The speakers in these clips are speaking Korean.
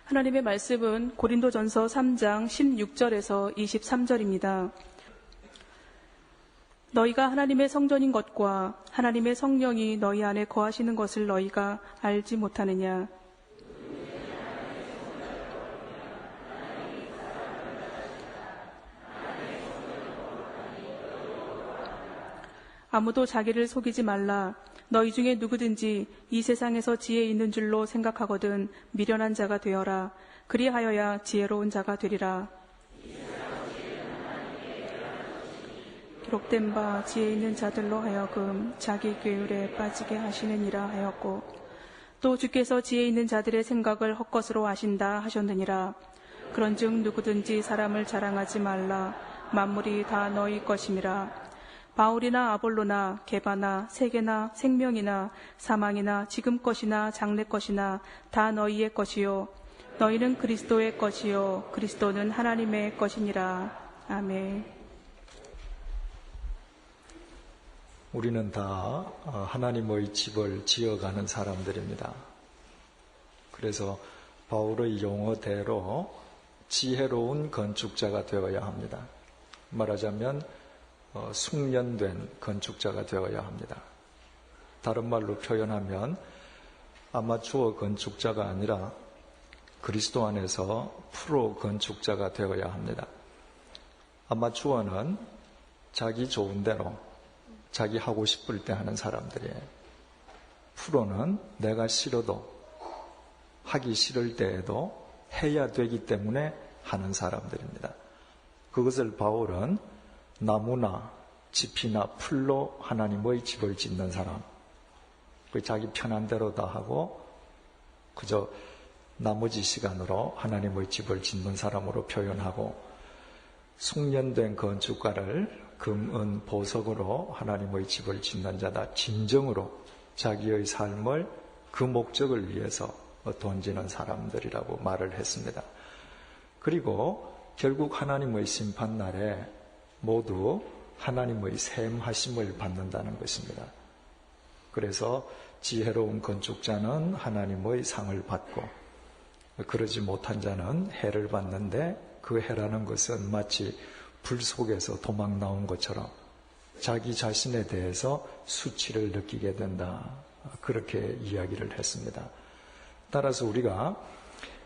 하나님의 말씀은 고린도전서 3장 16절에서 23절입니다. 너희가 하나님의 성전인 것과 하나님의 성령이 너희 안에 거하시는 것을 너희가 알지 못하느냐. 아무도 자기를 속이지 말라. 너희 중에 누구든지 이 세상에서 지혜 있는 줄로 생각하거든 미련한 자가 되어라. 그리하여야 지혜로운 자가 되리라. 기록된 바 지혜 있는 자들로 하여금 자기 계율에 빠지게 하시느니라 하였고, 또 주께서 지혜 있는 자들의 생각을 헛것으로 하신다 하셨느니라. 그런즉 누구든지 사람을 자랑하지 말라. 만물이 다 너희 것임이라. 바울이나 아볼로나 게바나 세계나 생명이나 사망이나 지금 것이나 장래 것이나 다 너희의 것이요 너희는 그리스도의 것이요 그리스도는 하나님의 것이니라. 아멘. 우리는 다 하나님의 집을 지어가는 사람들입니다. 그래서 바울의 용어대로 지혜로운 건축자가 되어야 합니다. 말하자면 숙련된 건축자가 되어야 합니다. 다른 말로 표현하면 아마추어 건축자가 아니라 그리스도 안에서 프로 건축자가 되어야 합니다. 아마추어는 자기 좋은 대로 자기 하고 싶을 때 하는 사람들이에요. 프로는 내가 싫어도 하기 싫을 때에도 해야 되기 때문에 하는 사람들입니다. 그것을 바울은 나무나 짚이나 풀로 하나님의 집을 짓는 사람, 자기 편한 대로 다 하고 그저 나머지 시간으로 하나님의 집을 짓는 사람으로 표현하고, 숙련된 건축가를 금, 은, 보석으로 하나님의 집을 짓는 자다. 진정으로 자기의 삶을 그 목적을 위해서 던지는 사람들이라고 말을 했습니다. 그리고 결국 하나님의 심판날에 모두 하나님의 셈하심을 받는다는 것입니다. 그래서 지혜로운 건축자는 하나님의 상을 받고, 그러지 못한 자는 해를 받는데, 그 해라는 것은 마치 불 속에서 도망 나온 것처럼 자기 자신에 대해서 수치를 느끼게 된다. 그렇게 이야기를 했습니다. 따라서 우리가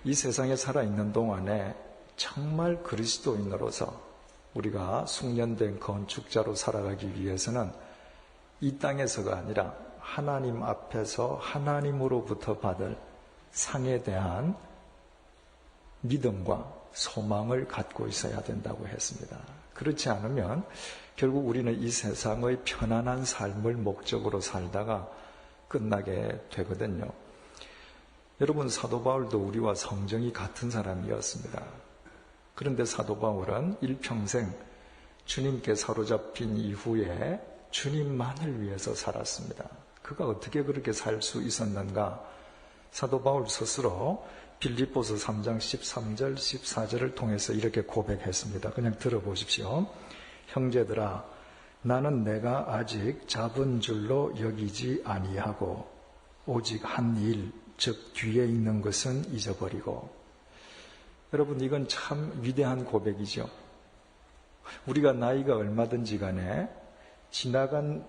이 세상에 살아있는 동안에 정말 그리스도인으로서 우리가 숙련된 건축자로 살아가기 위해서는 이 땅에서가 아니라 하나님 앞에서 하나님으로부터 받을 상에 대한 믿음과 소망을 갖고 있어야 된다고 했습니다. 그렇지 않으면 결국 우리는 이 세상의 편안한 삶을 목적으로 살다가 끝나게 되거든요. 여러분, 사도 바울도 우리와 성정이 같은 사람이었습니다. 그런데 사도 바울은 일평생 주님께 사로잡힌 이후에 주님만을 위해서 살았습니다. 그가 어떻게 그렇게 살 수 있었는가? 사도 바울 스스로 빌립보서 3장 13절 14절을 통해서 이렇게 고백했습니다. 그냥 들어보십시오. 형제들아, 나는 내가 아직 잡은 줄로 여기지 아니하고 오직 한 일, 즉 뒤에 있는 것은 잊어버리고. 여러분, 이건 참 위대한 고백이죠. 우리가 나이가 얼마든지 간에 지나간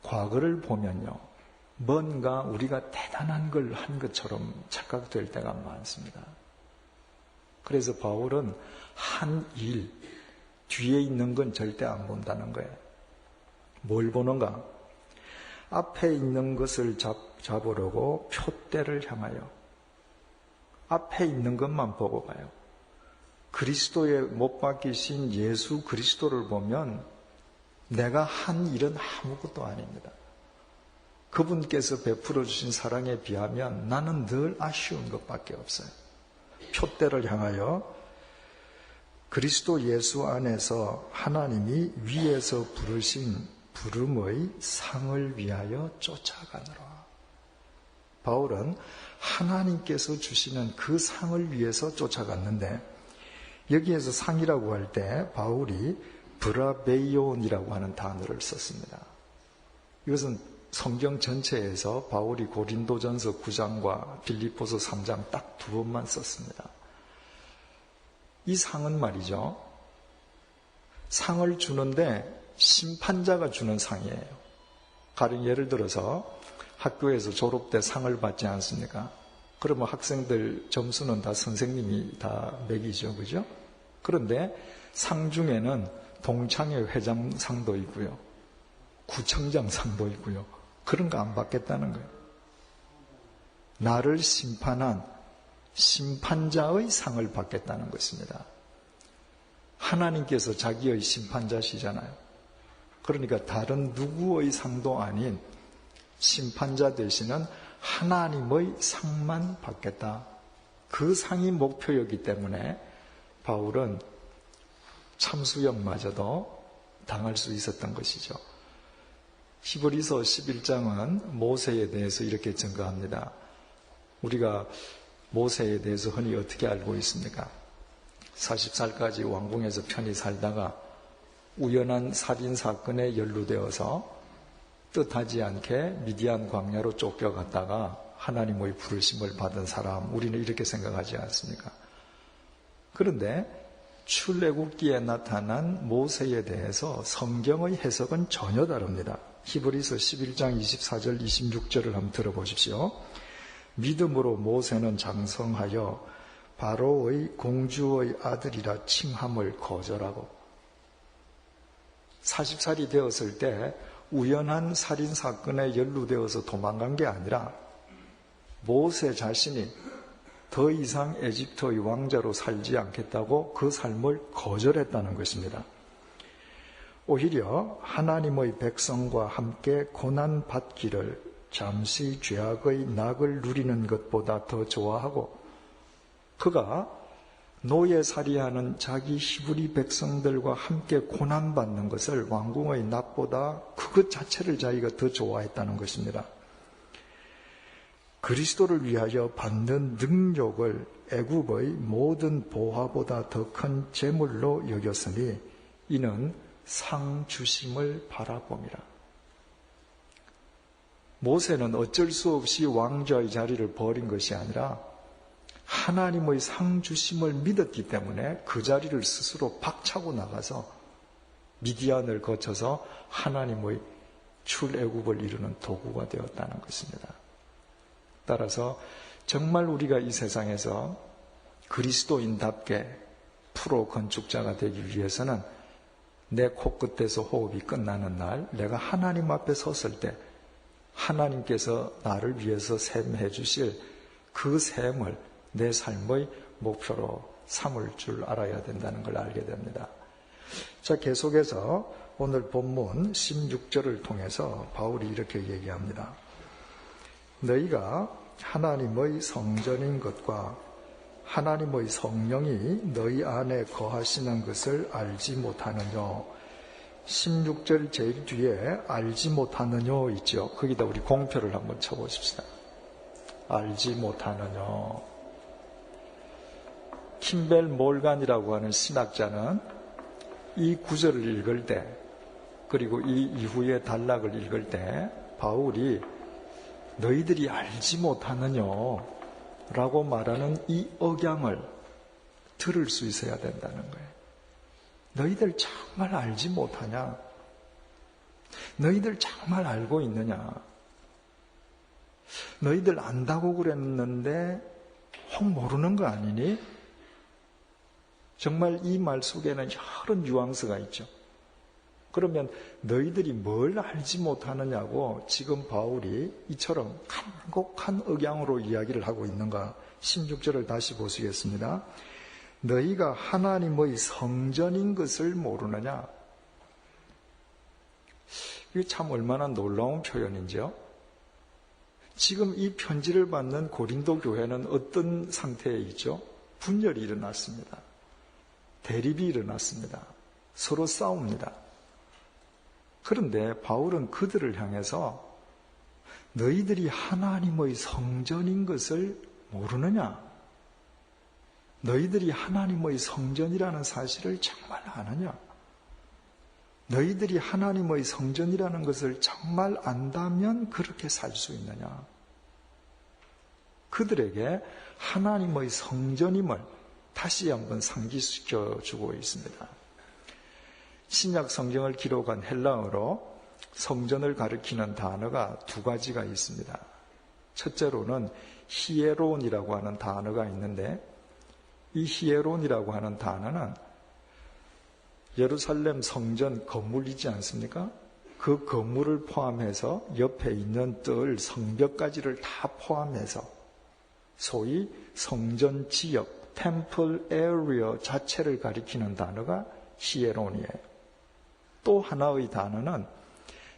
과거를 보면요, 뭔가 우리가 대단한 걸 한 것처럼 착각될 때가 많습니다. 그래서 바울은 한 일, 뒤에 있는 건 절대 안 본다는 거예요. 뭘 보는가? 앞에 있는 것을 잡으려고 표대를 향하여 앞에 있는 것만 보고 가요. 그리스도에 못 박히신 예수 그리스도를 보면 내가 한 일은 아무것도 아닙니다. 그분께서 베풀어 주신 사랑에 비하면 나는 늘 아쉬운 것밖에 없어요. 표대를 향하여 그리스도 예수 안에서 하나님이 위에서 부르신 부름의 상을 위하여 쫓아가느라. 바울은 하나님께서 주시는 그 상을 위해서 쫓아갔는데, 여기에서 상이라고 할 때 바울이 브라베이온이라고 하는 단어를 썼습니다. 이것은 성경 전체에서 바울이 고린도전서 9장과 빌립보서 3장 딱 2번만 썼습니다. 이 상은 말이죠. 상을 주는데 심판자가 주는 상이에요. 가령 예를 들어서 학교에서 졸업 때 상을 받지 않습니까? 그러면 학생들 점수는 다 선생님이 다 매기죠. 그죠? 그런데 상 중에는 동창회 회장상도 있고요. 구청장상도 있고요. 그런 거 안 받겠다는 거예요. 나를 심판한 심판자의 상을 받겠다는 것입니다. 하나님께서 자기의 심판자시잖아요. 그러니까 다른 누구의 상도 아닌 심판자 되시는 하나님의 상만 받겠다. 그 상이 목표였기 때문에 바울은 참수형마저도 당할 수 있었던 것이죠. 히브리서 11장은 모세에 대해서 이렇게 증거합니다. 우리가 모세에 대해서 흔히 어떻게 알고 있습니까? 40살까지 왕궁에서 편히 살다가 우연한 살인사건에 연루되어서 뜻하지 않게 미디안 광야로 쫓겨갔다가 하나님의 부르심을 받은 사람, 우리는 이렇게 생각하지 않습니까? 그런데 출애굽기에 나타난 모세에 대해서 성경의 해석은 전혀 다릅니다. 히브리서 11장 24절 26절을 한번 들어보십시오. 믿음으로 모세는 장성하여 바로의 공주의 아들이라 칭함을 거절하고 40살이 되었을 때 우연한 살인사건에 연루되어서 도망간 게 아니라 모세 자신이 더 이상 에집트의 왕자로 살지 않겠다고 그 삶을 거절했다는 것입니다. 오히려 하나님의 백성과 함께 고난받기를 잠시 죄악의 낙을 누리는 것보다 더 좋아하고 그가 노예살이하는 자기 히브리 백성들과 함께 고난받는 것을 왕궁의 낙보다 그것 자체를 자기가 더 좋아했다는 것입니다. 그리스도를 위하여 받는 능력을 애굽의 모든 보화보다 더 큰 재물로 여겼으니 이는 상 주심을 바라봄이라. 모세는 어쩔 수 없이 왕좌의 자리를 버린 것이 아니라 하나님의 상 주심을 믿었기 때문에 그 자리를 스스로 박차고 나가서 미디안을 거쳐서 하나님의 출애굽을 이루는 도구가 되었다는 것입니다. 따라서 정말 우리가 이 세상에서 그리스도인답게 프로 건축자가 되기 위해서는 내 코끝에서 호흡이 끝나는 날 내가 하나님 앞에 섰을 때 하나님께서 나를 위해서 셈해 주실 그 셈을 내 삶의 목표로 삼을 줄 알아야 된다는 걸 알게 됩니다. 자, 계속해서 오늘 본문 16절을 통해서 바울이 이렇게 얘기합니다. 너희가 하나님의 성전인 것과 하나님의 성령이 너희 안에 거하시는 것을 알지 못하느냐. 16절 제일 뒤에 알지 못하느냐 있죠. 거기다 우리 공표를 한번 쳐보십시다. 알지 못하느냐. 킴벨 몰간이라고 하는 신학자는 이 구절을 읽을 때 그리고 이 이후의 단락을 읽을 때 바울이 너희들이 알지 못하느냐 라고 말하는 이 억양을 들을 수 있어야 된다는 거예요. 너희들 정말 알지 못하냐? 너희들 정말 알고 있느냐? 너희들 안다고 그랬는데 혹 모르는 거 아니니? 정말 이 말 속에는 여러 뉘앙스가 있죠. 그러면 너희들이 뭘 알지 못하느냐고 지금 바울이 이처럼 간곡한 억양으로 이야기를 하고 있는가? 16절을 다시 보시겠습니다. 너희가 하나님의 성전인 것을 모르느냐? 이게 참 얼마나 놀라운 표현인지요. 지금 이 편지를 받는 고린도 교회는 어떤 상태에 있죠? 분열이 일어났습니다. 대립이 일어났습니다. 서로 싸웁니다. 그런데 바울은 그들을 향해서 너희들이 하나님의 성전인 것을 모르느냐? 너희들이 하나님의 성전이라는 사실을 정말 아느냐? 너희들이 하나님의 성전이라는 것을 정말 안다면 그렇게 살 수 있느냐? 그들에게 하나님의 성전임을 다시 한번 상기시켜 주고 있습니다. 신약 성경을 기록한 헬라어로 성전을 가리키는 단어가 두 가지가 있습니다. 첫째로는 히에론이라고 하는 단어가 있는데, 이 히에론이라고 하는 단어는 예루살렘 성전 건물이지 않습니까? 그 건물을 포함해서 옆에 있는 뜰, 성벽까지를 다 포함해서 소위 성전 지역, 템플 에리어 자체를 가리키는 단어가 히에론이에요. 또 하나의 단어는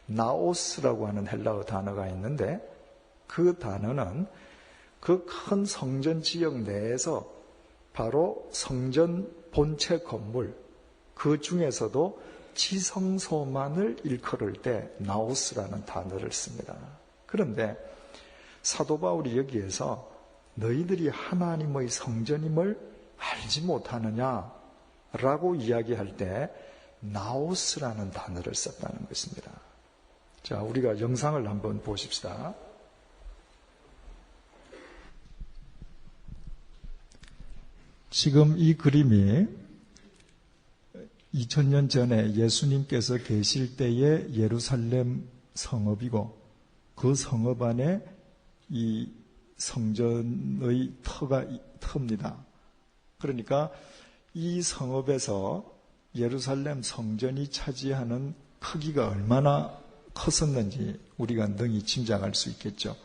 나오스라고 하는 헬라어 단어가 있는데, 그 단어는 그 큰 성전 지역 내에서 바로 성전 본체 건물, 그 중에서도 지성소만을 일컬을 때 나오스라는 단어를 씁니다. 그런데 사도 바울이 여기에서 너희들이 하나님의 성전임을 알지 못하느냐라고 이야기할 때 나오스라는 단어를 썼다는 것입니다. 자, 우리가 영상을 한번 보십시다. 지금 이 그림이 2000년 전에 예수님께서 계실 때의 예루살렘 성읍이고, 그 성읍 안에 이 성전의 터입니다. 그러니까 이 성읍에서 예루살렘 성전이 차지하는 크기가 얼마나 컸었는지 우리가 능히 짐작할 수 있겠죠.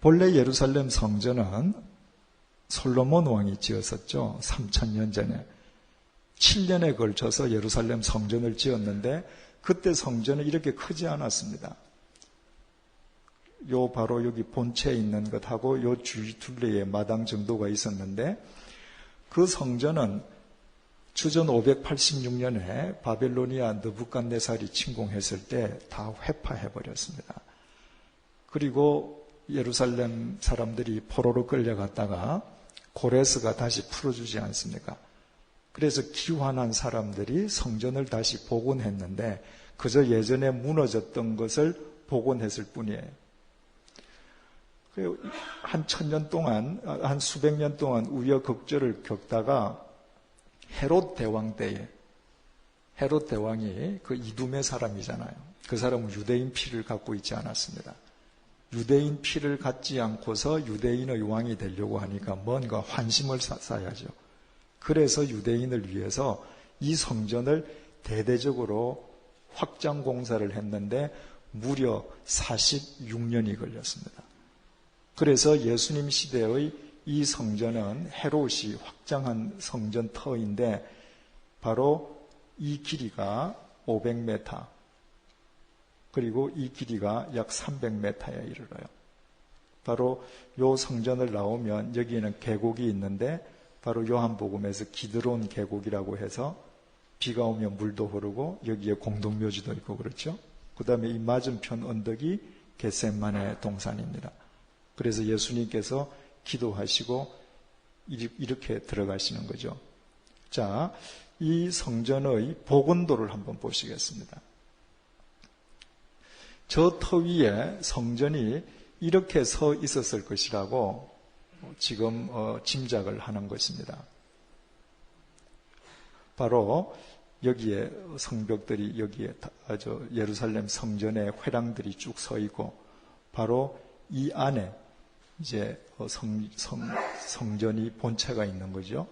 본래 예루살렘 성전은 솔로몬 왕이 지었었죠. 3000년 전에. 7년에 걸쳐서 예루살렘 성전을 지었는데 그때 성전은 이렇게 크지 않았습니다. 요 바로 여기 본체에 있는 것하고 요 주위 둘레에 마당 정도가 있었는데, 그 성전은 주전 586년에 바벨로니아 느부갓네살이 침공했을 때 다 회파해버렸습니다. 그리고 예루살렘 사람들이 포로로 끌려갔다가 고레스가 다시 풀어주지 않습니까? 그래서 기환한 사람들이 성전을 다시 복원했는데 그저 예전에 무너졌던 것을 복원했을 뿐이에요. 한 1000년 동안, 한 수백 년 동안 우여곡절을 겪다가 헤롯 대왕 때에, 헤롯 대왕이 그 이두메 사람이잖아요. 그 사람은 유대인 피를 갖고 있지 않았습니다. 유대인 피를 갖지 않고서 유대인의 왕이 되려고 하니까 뭔가 환심을 쌓아야죠. 그래서 유대인을 위해서 이 성전을 대대적으로 확장 공사를 했는데 무려 46년이 걸렸습니다. 그래서 예수님 시대의 이 성전은 헤롯이 확장한 성전 터인데 바로 이 길이가 500m, 그리고 이 길이가 약 300m에 이르러요. 바로 요 성전을 나오면 여기에는 계곡이 있는데 바로 요한복음에서 기드론 계곡이라고 해서 비가 오면 물도 흐르고 여기에 공동묘지도 있고 그렇죠. 그 다음에 이 맞은편 언덕이 겟세마네 동산입니다. 그래서 예수님께서 기도하시고 이렇게 들어가시는 거죠. 자, 이 성전의 복원도를 한번 보시겠습니다. 저 터 위에 성전이 이렇게 서 있었을 것이라고 지금 짐작을 하는 것입니다. 바로 여기에 성벽들이 여기에 예루살렘 성전의 회랑들이 쭉 서 있고 바로 이 안에 이제 성전이 본체가 있는 거죠.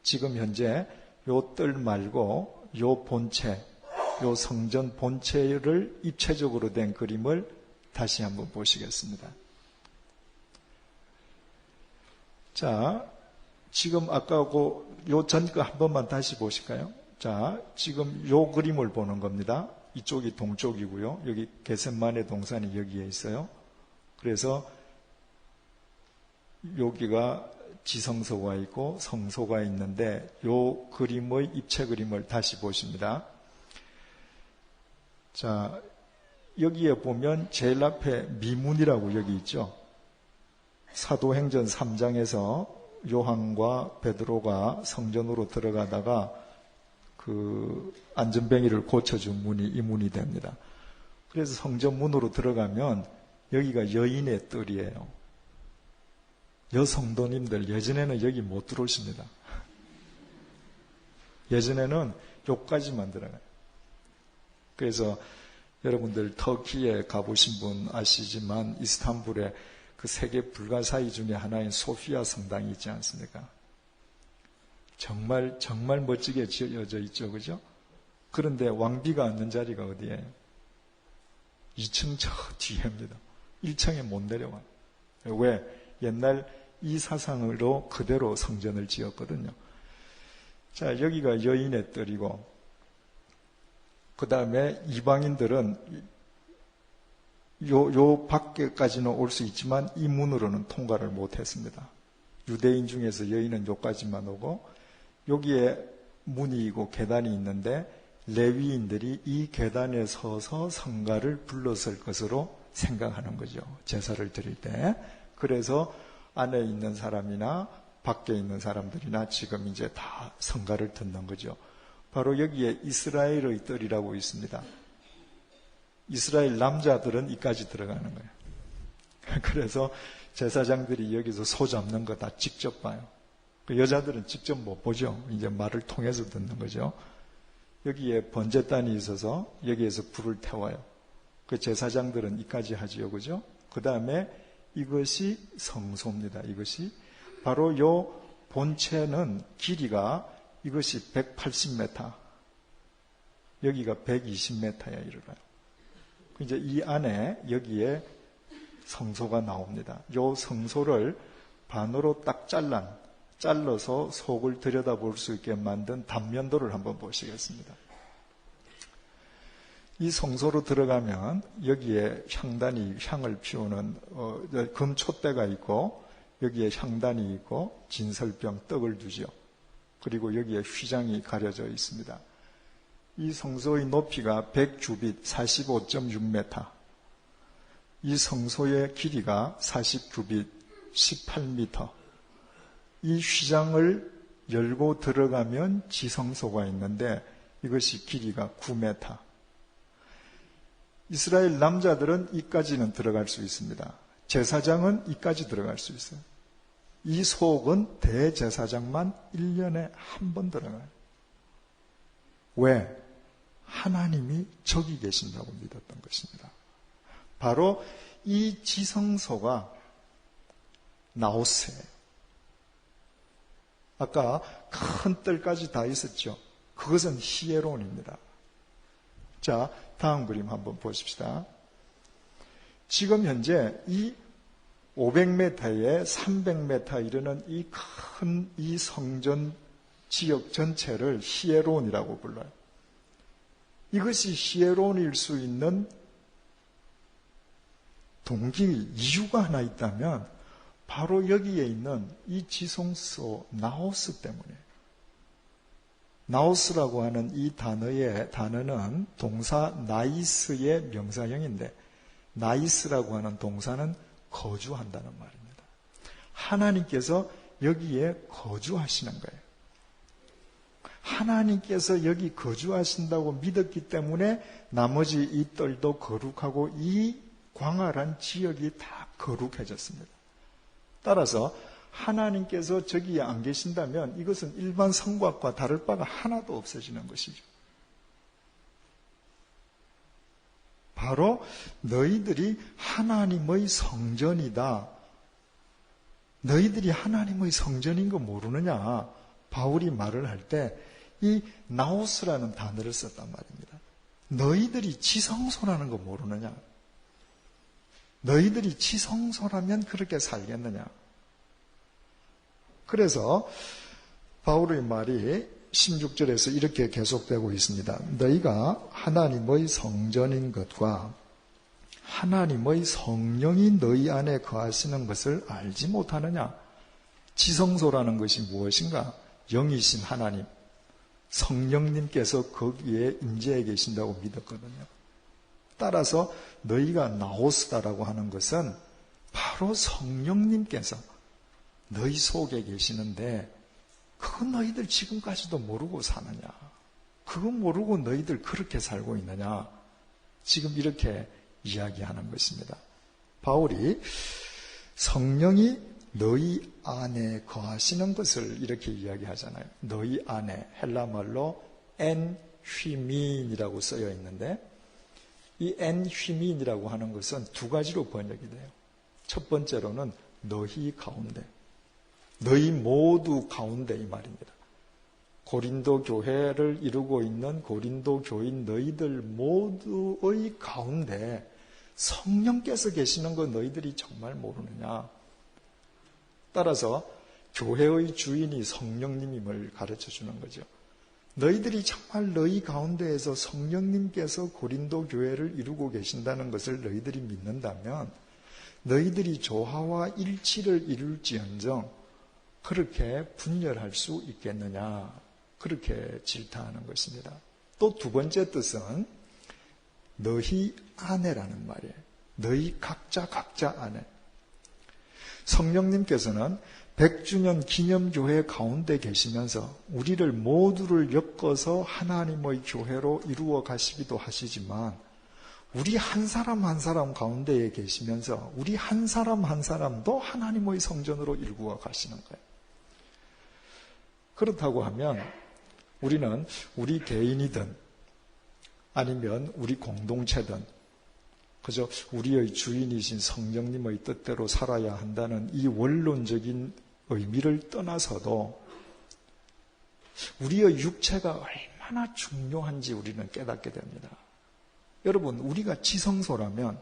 지금 현재 요 뜰 말고 요 본체, 요 성전 본체를 입체적으로 된 그림을 다시 한번 보시겠습니다. 자, 지금 아까하고 요 전 거 한 번만 다시 보실까요? 자, 지금 요 그림을 보는 겁니다. 이쪽이 동쪽이고요. 여기 겟세마네 동산이 여기에 있어요. 그래서 여기가 지성소가 있고 성소가 있는데 요 그림의 입체 그림을 다시 보십니다. 자, 여기에 보면 제일 앞에 미문이라고 여기 있죠. 사도행전 3장에서 요한과 베드로가 성전으로 들어가다가 그 안전뱅이를 고쳐준 문이 이 문이 됩니다. 그래서 성전 문으로 들어가면 여기가 여인의 뜰이에요. 여성도님들 예전에는 여기 못 들어오십니다. 예전에는 여기까지만 들어가요. 그래서 여러분들 터키에 가보신 분 아시지만 이스탄불에 그 세계 불가사의 중에 하나인 소피아 성당이 있지 않습니까? 정말 멋지게 지어져 있죠, 그죠? 그런데 왕비가 앉는 자리가 어디예요? 2층 저 뒤에입니다. 1층에 못 내려와요. 왜? 옛날 이 사상으로 그대로 성전을 지었거든요. 자, 여기가 여인의 뜰이고, 그 다음에 이방인들은 요 밖에까지는 올 수 있지만 이 문으로는 통과를 못 했습니다. 유대인 중에서 여인은 요까지만 오고, 여기에 문이 있고 계단이 있는데 레위인들이 이 계단에 서서 성가를 불렀을 것으로 생각하는 거죠. 제사를 드릴 때. 그래서 안에 있는 사람이나 밖에 있는 사람들이나 지금 이제 다 성가를 듣는 거죠. 바로 여기에 이스라엘의 뜰이라고 있습니다. 이스라엘 남자들은 이까지 들어가는 거예요. 그래서 제사장들이 여기서 소 잡는 거 다 직접 봐요. 그 여자들은 직접 못 보죠. 이제 말을 통해서 듣는 거죠. 여기에 번제단이 있어서 여기에서 불을 태워요. 그 제사장들은 이까지 하지요. 그죠? 그 다음에 이것이 성소입니다. 이것이. 바로 요 본체는 길이가 이것이 180m. 여기가 120m에 이르러요. 이제 이 안에 여기에 성소가 나옵니다. 요 성소를 반으로 딱 잘라서 속을 들여다볼 수 있게 만든 단면도를 한번 보시겠습니다. 이 성소로 들어가면 여기에 향단이 향을 피우는 금촛대가 있고 여기에 향단이 있고 진설병 떡을 두죠. 그리고 여기에 휘장이 가려져 있습니다. 이 성소의 높이가 100규빗 45.6m, 이 성소의 길이가 40규빗 18m. 이 휘장을 열고 들어가면 지성소가 있는데 이것이 길이가 9m. 이스라엘 남자들은 이까지는 들어갈 수 있습니다. 제사장은 이까지 들어갈 수 있어요. 이 속은 대제사장만 1년에 한 번 들어가요. 왜? 하나님이 저기 계신다고 믿었던 것입니다. 바로 이 지성소가 나오스예요. 아까 큰 뜰까지 다 있었죠. 그것은 히에론입니다. 자, 다음 그림 한번 보십시다. 지금 현재 이 500m에 300m 이르는 이 큰 이 성전 지역 전체를 히에론이라고 불러요. 이것이 히에론일 수 있는 동기, 이유가 하나 있다면 바로 여기에 있는 이 지성소 나오스 때문에. 나오스라고 하는 이 단어는 동사 나이스의 명사형인데 나이스라고 하는 동사는 거주한다는 말입니다. 하나님께서 여기에 거주하시는 거예요. 하나님께서 여기 거주하신다고 믿었기 때문에 나머지 이 뜰도 거룩하고 이 광활한 지역이 다 거룩해졌습니다. 따라서 하나님께서 저기에 안 계신다면 이것은 일반 성곽과 다를 바가 하나도 없어지는 것이죠. 바로 너희들이 하나님의 성전이다. 너희들이 하나님의 성전인 거 모르느냐? 바울이 말을 할 때 이 나오스라는 단어를 썼단 말입니다. 너희들이 지성소라는 거 모르느냐? 너희들이 지성소라면 그렇게 살겠느냐? 그래서 바울의 말이 16절에서 이렇게 계속되고 있습니다. 너희가 하나님의 성전인 것과 하나님의 성령이 너희 안에 거하시는 것을 알지 못하느냐? 지성소라는 것이 무엇인가? 영이신 하나님, 성령님께서 거기에 임재해 계신다고 믿었거든요. 따라서 너희가 나오스다라고 하는 것은 바로 성령님께서 너희 속에 계시는데 그건 너희들 지금까지도 모르고 사느냐. 그거 모르고 너희들 그렇게 살고 있느냐? 지금 이렇게 이야기하는 것입니다. 바울이 성령이 너희 안에 거하시는 것을 이렇게 이야기하잖아요. 너희 안에, 헬라말로 엔 휘민이라고 쓰여 있는데, 이 엔 휘민이라고 하는 것은 두 가지로 번역이 돼요. 첫 번째로는 너희 가운데, 너희 모두 가운데 이 말입니다. 고린도 교회를 이루고 있는 고린도 교인 너희들 모두의 가운데 성령께서 계시는 거 너희들이 정말 모르느냐? 따라서 교회의 주인이 성령님임을 가르쳐 주는 거죠. 너희들이 정말 너희 가운데에서 성령님께서 고린도 교회를 이루고 계신다는 것을 너희들이 믿는다면 너희들이 조화와 일치를 이룰지언정 그렇게 분열할 수 있겠느냐? 그렇게 질타하는 것입니다. 또 두 번째 뜻은 너희 안에라는 말이에요. 너희 각자 안에. 성령님께서는 100주년 기념교회 가운데 계시면서 우리를 모두를 엮어서 하나님의 교회로 이루어 가시기도 하시지만 우리 한 사람 한 사람 가운데에 계시면서 우리 한 사람 한 사람도 하나님의 성전으로 이루어 가시는 거예요. 그렇다고 하면 우리는 우리 개인이든 아니면 우리 공동체든 그저 우리의 주인이신 성령님의 뜻대로 살아야 한다는 이 원론적인 의미를 떠나서도 우리의 육체가 얼마나 중요한지 우리는 깨닫게 됩니다. 여러분, 우리가 지성소라면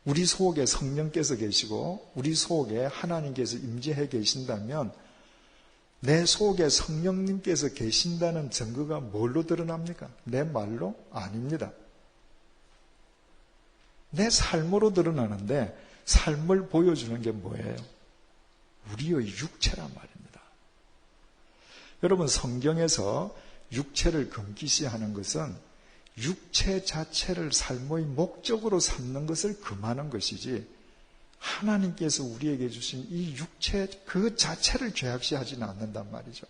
우리 속에 성령께서 계시고 우리 속에 하나님께서 임재해 계신다면 내 속에 성령님께서 계신다는 증거가 뭘로 드러납니까? 내 말로? 아닙니다. 내 삶으로 드러나는데 삶을 보여주는 게 뭐예요? 우리의 육체란 말입니다. 여러분, 성경에서 육체를 금기시하는 것은 육체 자체를 삶의 목적으로 삼는 것을 금하는 것이지 하나님께서 우리에게 주신 이 육체 그 자체를 죄악시하지는 않는단 말이죠.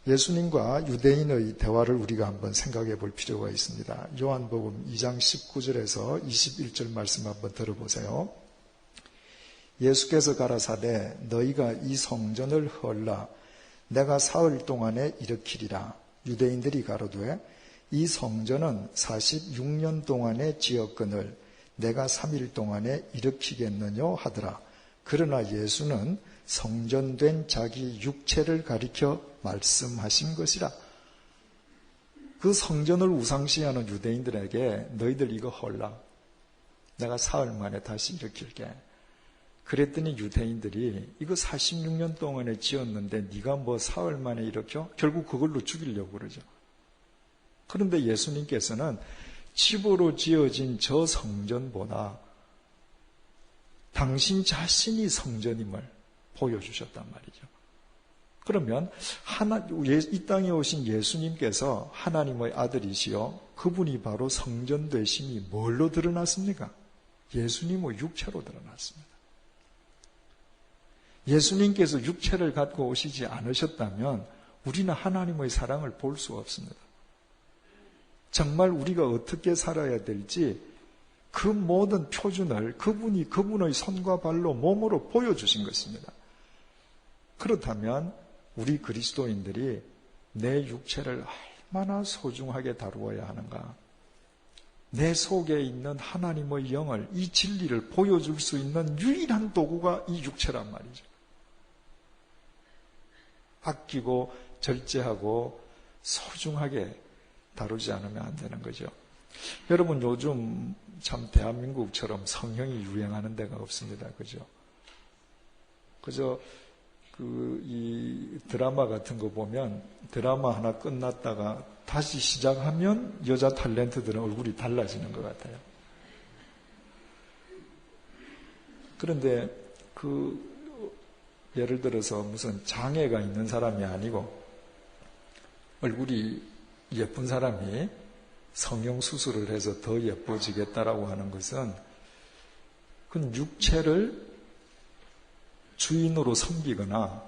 예수님과 유대인의 대화를 우리가 한번 생각해 볼 필요가 있습니다. 요한복음 2장 19절에서 21절 말씀 한번 들어보세요. 예수께서 가라사대 너희가 이 성전을 헐라 내가 사흘 동안에 일으키리라. 유대인들이 가로되 이 성전은 46년 동안에 지었거늘 내가 3일 동안에 일으키겠느냐 하더라. 그러나 예수는 성전된 자기 육체를 가리켜 말씀하신 것이라. 그 성전을 우상시하는 유대인들에게 너희들 이거 헐라. 내가 사흘 만에 다시 일으킬게. 그랬더니 유대인들이 이거 46년 동안에 지었는데 네가 뭐 사흘 만에 일으켜? 결국 그걸로 죽이려고 그러죠. 그런데 예수님께서는 집으로 지어진 저 성전보다 당신 자신이 성전임을 보여주셨단 말이죠. 그러면 이 땅에 오신 예수님께서 하나님의 아들이시요 그분이 바로 성전 되심이 뭘로 드러났습니까? 예수님의 육체로 드러났습니다. 예수님께서 육체를 갖고 오시지 않으셨다면 우리는 하나님의 사랑을 볼 수 없습니다. 정말 우리가 어떻게 살아야 될지 그 모든 표준을 그분이 그분의 손과 발로 몸으로 보여주신 것입니다. 그렇다면 우리 그리스도인들이 내 육체를 얼마나 소중하게 다루어야 하는가? 내 속에 있는 하나님의 영을, 이 진리를 보여줄 수 있는 유일한 도구가 이 육체란 말이죠. 아끼고 절제하고 소중하게 다루지 않으면 안 되는 거죠. 여러분, 요즘 참 대한민국처럼 성형이 유행하는 데가 없습니다. 그죠? 그저 이 드라마 같은 거 보면 드라마 하나 끝났다가 다시 시작하면 여자 탤런트들은 얼굴이 달라지는 것 같아요. 그런데 예를 들어서 무슨 장애가 있는 사람이 아니고 얼굴이 예쁜 사람이 성형수술을 해서 더 예뻐지겠다라고 하는 것은 그 육체를 주인으로 섬기거나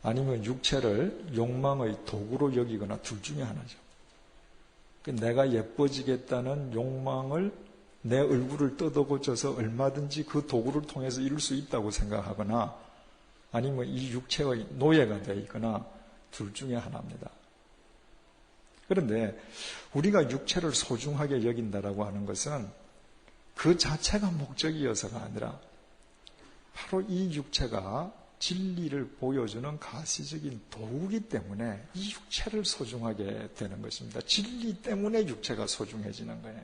아니면 육체를 욕망의 도구로 여기거나 둘 중에 하나죠. 내가 예뻐지겠다는 욕망을 내 얼굴을 뜯어고쳐서 얼마든지 그 도구를 통해서 이룰 수 있다고 생각하거나 아니면 이 육체의 노예가 되어 있거나 둘 중에 하나입니다. 그런데 우리가 육체를 소중하게 여긴다라고 하는 것은 그 자체가 목적이어서가 아니라 바로 이 육체가 진리를 보여주는 가시적인 도구이기 때문에 이 육체를 소중하게 되는 것입니다. 진리 때문에 육체가 소중해지는 거예요.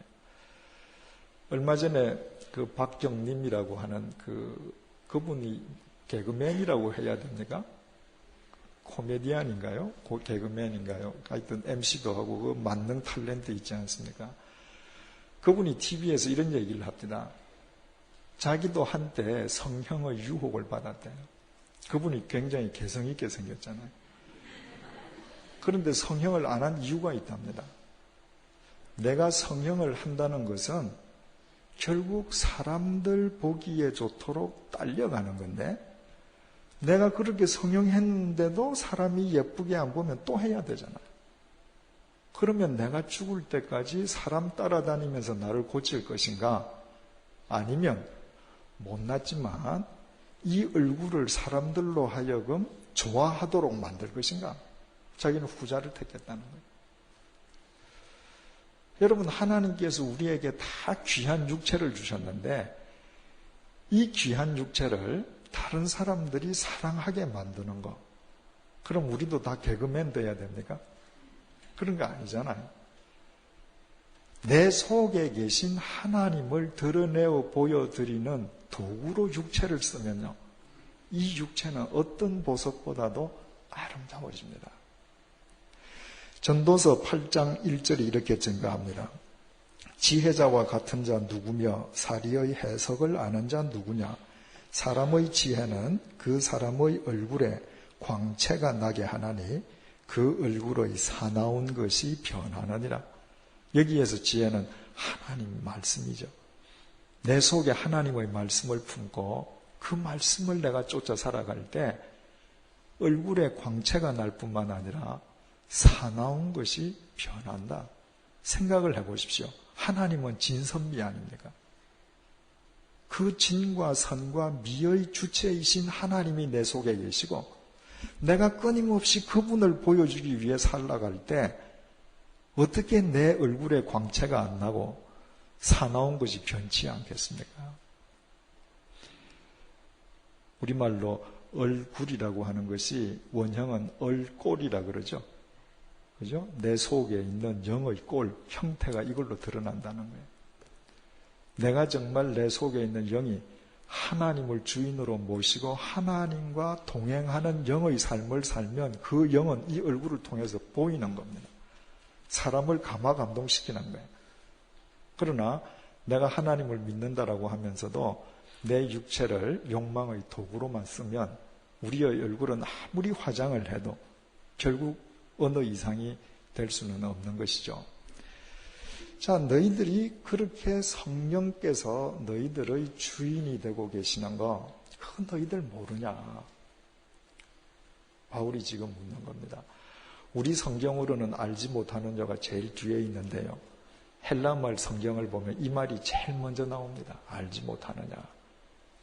얼마 전에 그 박경림이라고 하는 그분이 개그맨이라고 해야 됩니까? 코미디언인가요? 개그맨인가요? 하여튼 MC도 하고 그 만능 탤런트 있지 않습니까? 그분이 TV에서 이런 얘기를 합니다. 자기도 한때 성형의 유혹을 받았대요. 그분이 굉장히 개성 있게 생겼잖아요. 그런데 성형을 안 한 이유가 있답니다. 내가 성형을 한다는 것은 결국 사람들 보기에 좋도록 딸려가는 건데 내가 그렇게 성형했는데도 사람이 예쁘게 안 보면 또 해야 되잖아요. 그러면 내가 죽을 때까지 사람 따라다니면서 나를 고칠 것인가? 아니면 못났지만 이 얼굴을 사람들로 하여금 좋아하도록 만들 것인가? 자기는 후자를 택했다는 거예요. 여러분, 하나님께서 우리에게 다 귀한 육체를 주셨는데 이 귀한 육체를 다른 사람들이 사랑하게 만드는 거, 그럼 우리도 다 개그맨 돼야 됩니까? 그런 거 아니잖아요. 내 속에 계신 하나님을 드러내어 보여드리는 도구로 육체를 쓰면요, 이 육체는 어떤 보석보다도 아름다워집니다. 전도서 8장 1절이 이렇게 증가합니다. 지혜자와 같은 자 누구며 사리의 해석을 아는 자 누구냐? 사람의 지혜는 그 사람의 얼굴에 광채가 나게 하나니 그 얼굴의 사나운 것이 변하느니라. 여기에서 지혜는 하나님 말씀이죠. 내 속에 하나님의 말씀을 품고 그 말씀을 내가 쫓아 살아갈 때 얼굴에 광채가 날 뿐만 아니라 사나운 것이 변한다. 생각을 해보십시오. 하나님은 진선미 아닙니까? 그 진과 선과 미의 주체이신 하나님이 내 속에 계시고 내가 끊임없이 그분을 보여주기 위해 살아갈 때 어떻게 내 얼굴에 광채가 안 나고 사나운 것이 변치 않겠습니까? 우리말로 얼굴이라고 하는 것이 원형은 얼꼴이라 그러죠. 그죠? 내 속에 있는 영의 꼴, 형태가 이걸로 드러난다는 거예요. 내가 정말 내 속에 있는 영이 하나님을 주인으로 모시고 하나님과 동행하는 영의 삶을 살면 그 영은 이 얼굴을 통해서 보이는 겁니다. 사람을 감화감동시키는 거예요. 그러나 내가 하나님을 믿는다라고 하면서도 내 육체를 욕망의 도구로만 쓰면 우리의 얼굴은 아무리 화장을 해도 결국 어느 이상이 될 수는 없는 것이죠. 자, 너희들이 그렇게 성령께서 너희들의 주인이 되고 계시는 거, 그건 너희들 모르냐? 바울이 지금 묻는 겁니다. 우리 성경으로는 알지 못하는 자가 제일 뒤에 있는데요. 헬라말 성경을 보면 이 말이 제일 먼저 나옵니다. 알지 못하느냐.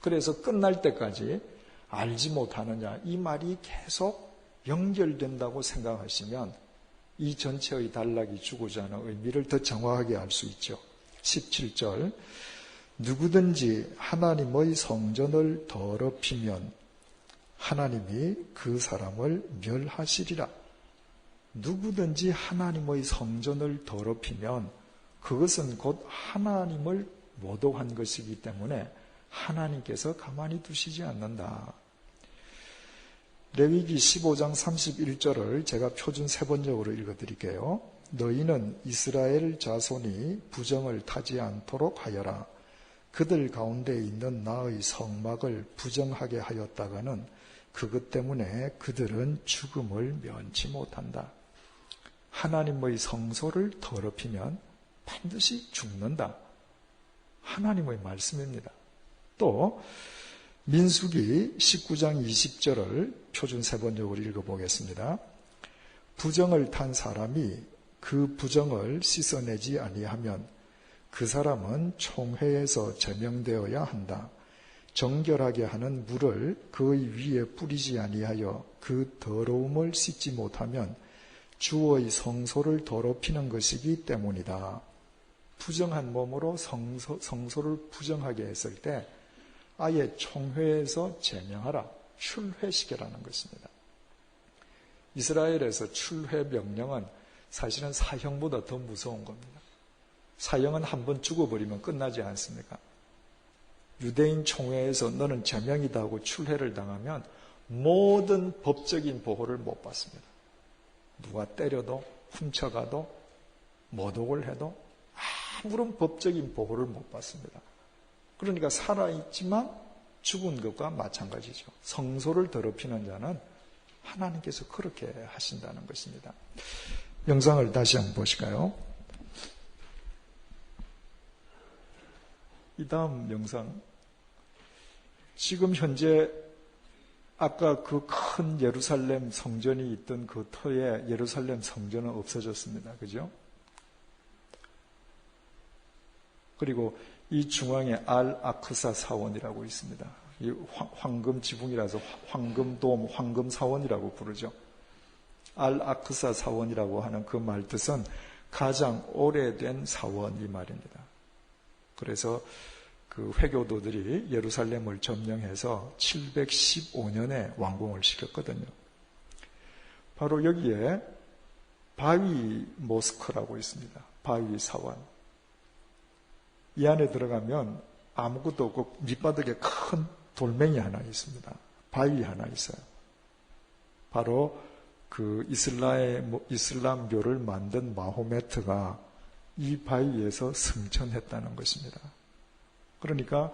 그래서 끝날 때까지 알지 못하느냐 이 말이 계속 연결된다고 생각하시면 이 전체의 단락이 주고자 하는 의미를 더 정확하게 알 수 있죠. 17절 누구든지 하나님의 성전을 더럽히면 하나님이 그 사람을 멸하시리라. 누구든지 하나님의 성전을 더럽히면 그것은 곧 하나님을 모독한 것이기 때문에 하나님께서 가만히 두시지 않는다. 레위기 15장 31절을 제가 표준 세번역으로 읽어드릴게요. 너희는 이스라엘 자손이 부정을 타지 않도록 하여라. 그들 가운데 있는 나의 성막을 부정하게 하였다가는 그것 때문에 그들은 죽음을 면치 못한다. 하나님의 성소를 더럽히면 반드시 죽는다. 하나님의 말씀입니다. 또 민수기 19장 20절을 표준 세번역을 읽어보겠습니다. 부정을 탄 사람이 그 부정을 씻어내지 아니하면 그 사람은 총회에서 제명되어야 한다. 정결하게 하는 물을 그의 위에 뿌리지 아니하여 그 더러움을 씻지 못하면 주의 성소를 더럽히는 것이기 때문이다. 부정한 몸으로 성소를 부정하게 했을 때 아예 총회에서 제명하라, 출회시켜라는 것입니다. 이스라엘에서 출회 명령은 사실은 사형보다 더 무서운 겁니다. 사형은 한번 죽어버리면 끝나지 않습니까? 유대인 총회에서 너는 제명이다 하고 출회를 당하면 모든 법적인 보호를 못 받습니다. 누가 때려도 훔쳐가도 모독을 해도 아무런 법적인 보호를 못 받습니다. 그러니까 살아있지만 죽은 것과 마찬가지죠. 성소를 더럽히는 자는 하나님께서 그렇게 하신다는 것입니다. 영상을 다시 한번 보실까요? 이 다음 영상. 지금 현재 아까 그 큰 예루살렘 성전이 있던 그 터에 예루살렘 성전은 없어졌습니다. 그죠? 그리고 이 중앙에 알-아크사 사원이라고 있습니다. 이 황금 지붕이라서 황금돔, 황금사원이라고 부르죠. 알-아크사 사원이라고 하는 그 말 뜻은 가장 오래된 사원 이 말입니다. 그래서 그 회교도들이 예루살렘을 점령해서 715년에 완공을 시켰거든요. 바로 여기에 바위 모스크라고 있습니다. 바위 사원. 이 안에 들어가면 아무것도 없고 밑바닥에 큰 돌멩이 하나 있습니다. 바위 하나 있어요. 바로 그 이슬람교를 만든 마호메트가 이 바위에서 승천했다는 것입니다. 그러니까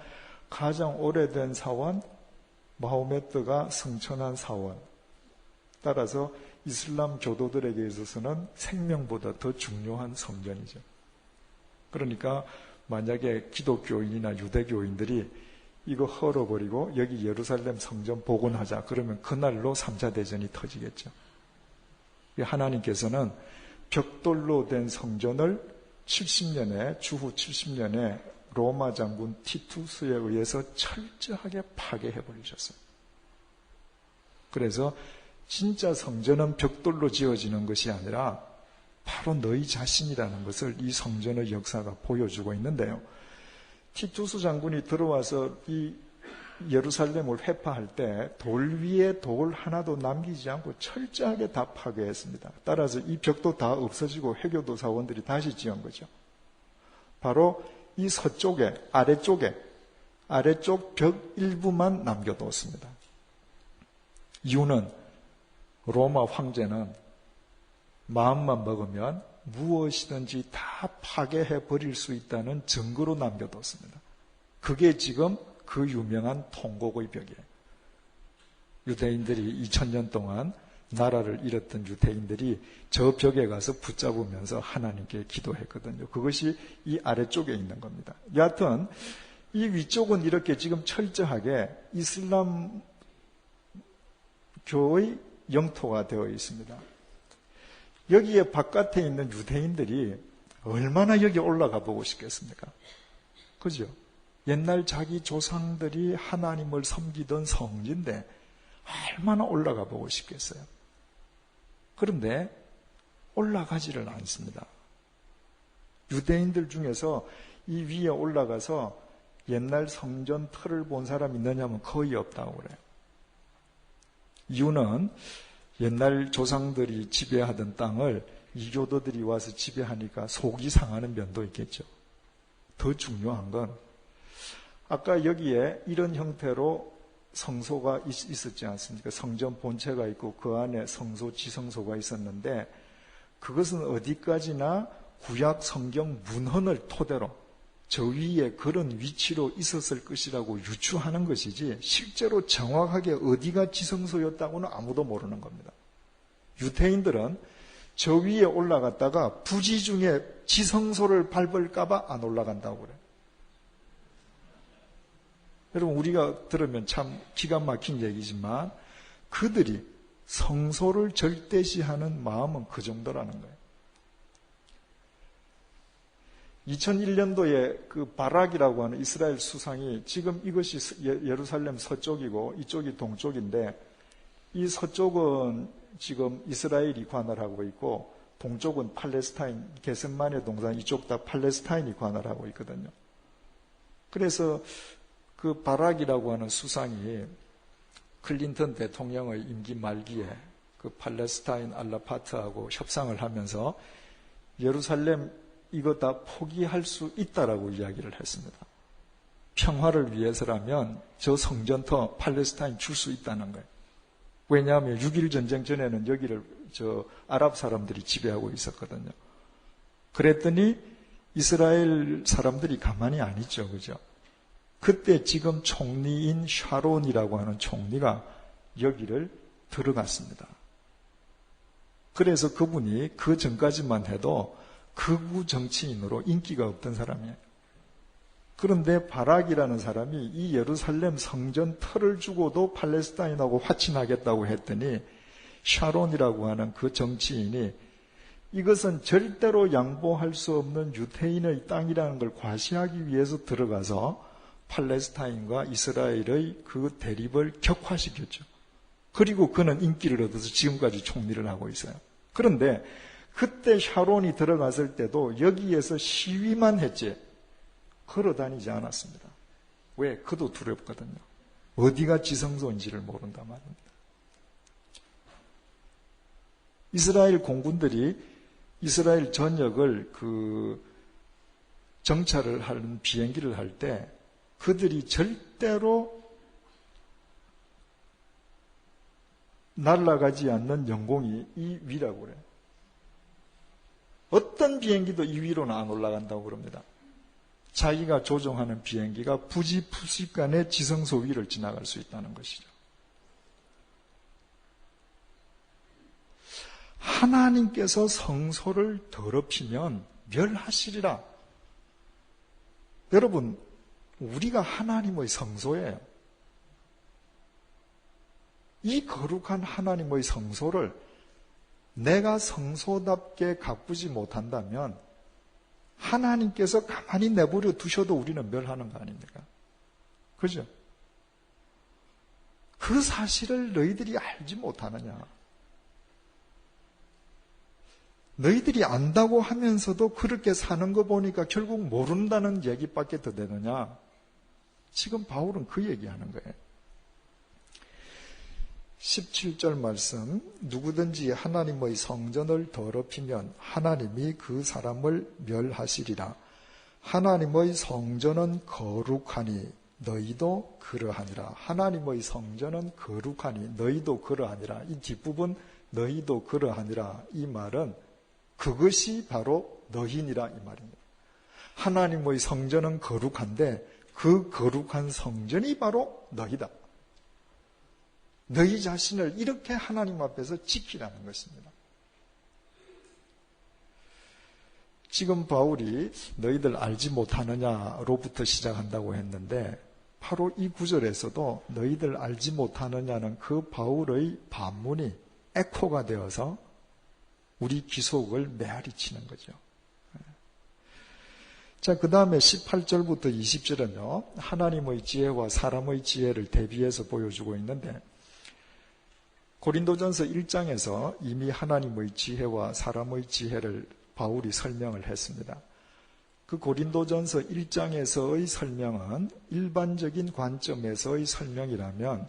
가장 오래된 사원, 마호메트가 승천한 사원. 따라서 이슬람 교도들에게 있어서는 생명보다 더 중요한 성전이죠. 그러니까 만약에 기독교인이나 유대교인들이 이거 헐어버리고 여기 예루살렘 성전 복원하자 그러면 그날로 3차 대전이 터지겠죠. 하나님께서는 벽돌로 된 성전을 70년에 주후 70년에 로마 장군 티투스에 의해서 철저하게 파괴해버리셨어요. 그래서 진짜 성전은 벽돌로 지어지는 것이 아니라 바로 너희 자신이라는 것을 이 성전의 역사가 보여주고 있는데요. 티투스 장군이 들어와서 이 예루살렘을 회파할 때 돌 위에 돌 하나도 남기지 않고 철저하게 다 파괴했습니다. 따라서 이 벽도 다 없어지고 회교도 사원들이 다시 지은 거죠. 바로 이 서쪽에 아래쪽 벽 일부만 남겨뒀습니다. 이유는 로마 황제는 마음만 먹으면 무엇이든지 다 파괴해 버릴 수 있다는 증거로 남겨뒀습니다. 그게 지금 그 유명한 통곡의 벽이에요. 유대인들이 2000년 동안 나라를 잃었던 유대인들이 저 벽에 가서 붙잡으면서 하나님께 기도했거든요. 그것이 이 아래쪽에 있는 겁니다. 여하튼 이 위쪽은 이렇게 지금 철저하게 이슬람 교의 영토가 되어 있습니다. 여기에 바깥에 있는 유대인들이 얼마나 여기 올라가 보고 싶겠습니까? 그죠? 옛날 자기 조상들이 하나님을 섬기던 성지인데 얼마나 올라가 보고 싶겠어요? 그런데 올라가지를 않습니다. 유대인들 중에서 이 위에 올라가서 옛날 성전 터를 본 사람 있느냐면 거의 없다고 그래요. 이유는 옛날 조상들이 지배하던 땅을 이교도들이 와서 지배하니까 속이 상하는 면도 있겠죠. 더 중요한 건 아까 여기에 이런 형태로 성소가 있었지 않습니까? 성전 본체가 있고 그 안에 성소, 지성소가 있었는데 그것은 어디까지나 구약 성경 문헌을 토대로 저 위에 그런 위치로 있었을 것이라고 유추하는 것이지 실제로 정확하게 어디가 지성소였다고는 아무도 모르는 겁니다. 유대인들은 저 위에 올라갔다가 부지 중에 지성소를 밟을까 봐 안 올라간다고 그래요. 여러분 우리가 들으면 참 기가 막힌 얘기지만 그들이 성소를 절대시하는 마음은 그 정도라는 거예요. 2001년도에 그 바락이라고 하는 이스라엘 수상이 지금 이것이 예루살렘 서쪽이고 이쪽이 동쪽인데 이 서쪽은 지금 이스라엘이 관할하고 있고 동쪽은 팔레스타인, 게셈마네 동산 이쪽 다 팔레스타인이 관할하고 있거든요. 그래서 그 바락이라고 하는 수상이 클린턴 대통령의 임기 말기에 그 팔레스타인 알라파트하고 협상을 하면서 예루살렘 이거 다 포기할 수 있다라고 이야기를 했습니다. 평화를 위해서라면 저 성전터 팔레스타인 줄 수 있다는 거예요. 왜냐하면 6.1 전쟁 전에는 여기를 아랍 사람들이 지배하고 있었거든요. 그랬더니 이스라엘 사람들이 가만히 안 있죠. 그죠? 그때 지금 총리인 샤론이라고 하는 총리가 여기를 들어갔습니다. 그래서 그분이 그 전까지만 해도 극우 정치인으로 인기가 없던 사람이에요. 그런데 바락이라는 사람이 이 예루살렘 성전 터를 주고도 팔레스타인하고 화친하겠다고 했더니 샤론이라고 하는 그 정치인이 이것은 절대로 양보할 수 없는 유대인의 땅이라는 걸 과시하기 위해서 들어가서 팔레스타인과 이스라엘의 그 대립을 격화시켰죠. 그리고 그는 인기를 얻어서 지금까지 총리를 하고 있어요. 그런데 그때 샤론이 들어갔을 때도 여기에서 시위만 했지 걸어 다니지 않았습니다. 왜? 그도 두렵거든요. 어디가 지성소인지를 모른단 말입니다. 이스라엘 공군들이 이스라엘 전역을 정찰을 하는 비행기를 할 때 그들이 절대로 날아가지 않는 영공이 이 위라고 그래요. 어떤 비행기도 이 위로는 안 올라간다고 그럽니다. 자기가 조종하는 비행기가 부지푸식간에 지성소 위를 지나갈 수 있다는 것이죠. 하나님께서 성소를 더럽히면 멸하시리라. 여러분, 우리가 하나님의 성소예요. 이 거룩한 하나님의 성소를 내가 성소답게 가꾸지 못한다면 하나님께서 가만히 내버려 두셔도 우리는 멸하는 거 아닙니까? 그죠? 그 사실을 너희들이 알지 못하느냐? 너희들이 안다고 하면서도 그렇게 사는 거 보니까 결국 모른다는 얘기밖에 더 되느냐? 지금 바울은 그 얘기하는 거예요. 17절 말씀, 누구든지 하나님의 성전을 더럽히면 하나님이 그 사람을 멸하시리라. 하나님의 성전은 거룩하니 너희도 그러하니라. 하나님의 성전은 거룩하니 너희도 그러하니라. 이 뒷부분 너희도 그러하니라. 이 말은 그것이 바로 너희니라 이 말입니다. 하나님의 성전은 거룩한데 그 거룩한 성전이 바로 너희다. 너희 자신을 이렇게 하나님 앞에서 지키라는 것입니다. 지금 바울이 너희들 알지 못하느냐로부터 시작한다고 했는데 바로 이 구절에서도 너희들 알지 못하느냐는 그 바울의 반문이 에코가 되어서 우리 귀속을 메아리 치는 거죠. 자, 그 다음에 18절부터 20절은요, 하나님의 지혜와 사람의 지혜를 대비해서 보여주고 있는데, 고린도전서 1장에서 이미 하나님의 지혜와 사람의 지혜를 바울이 설명을 했습니다. 그 고린도전서 1장에서의 설명은 일반적인 관점에서의 설명이라면